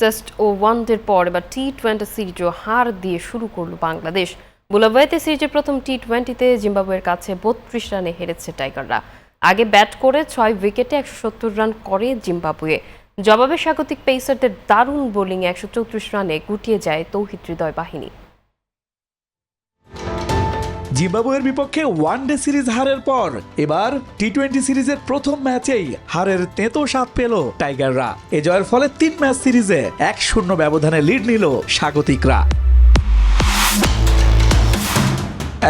Test ও ওয়ানডের পর এবার টি-20 সিরিজও হার দিয়ে শুরু করল বাংলাদেশ। বুলাওয়েতে সিরিজের প্রথম টি-20তে জিম্বাবুয়ের কাছে 32 রানে হেরেছে টাইগাররা। আগে ব্যাট করে 6 উইকেটে 170 রান করে জিম্বাবুয়ে। জবাবে স্বাগতিক পেসারদের দারুণ বোলিংয়ে 134 রানে গুটিয়ে যায় তৌহিদ হৃদয় বাহিনী। জিম্বাবুয়ের বিপক্ষে ওয়ানডে সিরিজ হারের পর এবার টি-20 সিরিজের প্রথম ম্যাচেই হারের তেতো স্বাদ পেল টাইগাররা। এ জয়ের ফলে 3 ম্যাচ সিরিজে 1-0 ব্যবধানে লিড নিল স্বাগতিকরা।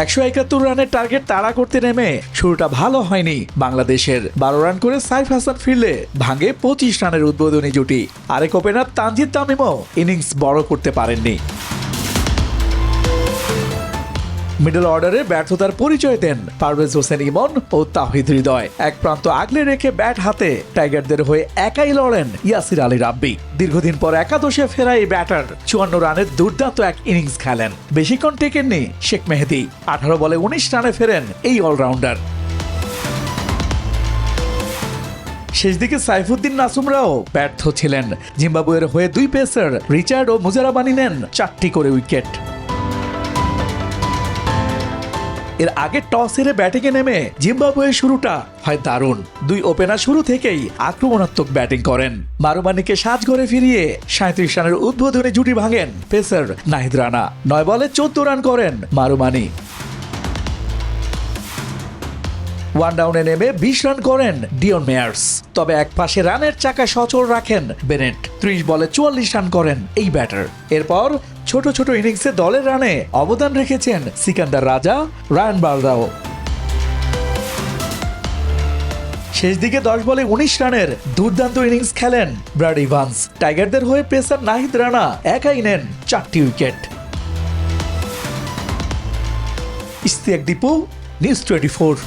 171 রানের টার্গেট তাড়া করতে নেমে শুরুটা ভালো হয়নি বাংলাদেশের। 12 রান করে সাইফ হাসান ফিরলে ভাঙে 25 রানের উদ্বোধনী জুটি। আরেক ওপেনার তানজিদ তামিমও ইনিংস বড় করতে পারেননি। মিডল অর্ডারে ব্যর্থতার পরিচয় দেন পারভেজ হোসেন ইমন ও তাওহিদ হৃদয়। এক প্রান্ত আগলে রেখে ব্যাট হাতে টাইগারদের হয়ে একাই লড়েন ইয়াসির আলী রাব্বি। দীর্ঘদিন পর একাদশে ফেরা এই ব্যাটার 54 রানের দুর্দান্ত এক ইনিংস খেলেন। বেশিক্ষণ টেকেননি শেখ মেহেদী। 18 বলে 19 রানে ফেরেন এই অলরাউন্ডার। শেষ দিকে সাইফুদ্দিন নাসুমরাও ব্যর্থ ছিলেন। জিম্বাবুয়ের হয়ে 2 পেসার রিচার্ড ও মুজারাবানি নেন 4টি করে উইকেট। এর আগে টস হেরে ব্যাটিংয়ে নেমে জিম্বাবুয়ের শুরুটা হয় দারুণ। 2 ওপেনার শুরু থেকেই আক্রমণাত্মক ব্যাটিং করেন। মারুমানিকে সাজঘরে ফিরিয়ে 37 রানের উদ্বোধনী জুটি ভাঙেন পেসার নাহিদ রানা। 9 বলে 14 রান করেন মারুমানি। ওয়ান ডাউনে নেমে 20 রান করেন ডিয়ন মেয়ার্স। তবে এক পাশে রানের চাকা সচল রাখেন বেনেট। 30 বলে 44 রান করেন এই ব্যাটার। এরপর ছোট ছোট ইনিংসে দলের রানে অবদান রেখেছেন সিকান্দার রাজা, রায়ান বার্রাও। শেষ দিকে 10 বলে 19 রানের দুর্দান্ত ইনিংস খেলেন ব্র্যাড ইভান্স। টাইগারদের হয়ে পেসার নাহিদ রানা একাই নেন 4টি উইকেট। ইশতিয়াক দীপু, নিউজ 24।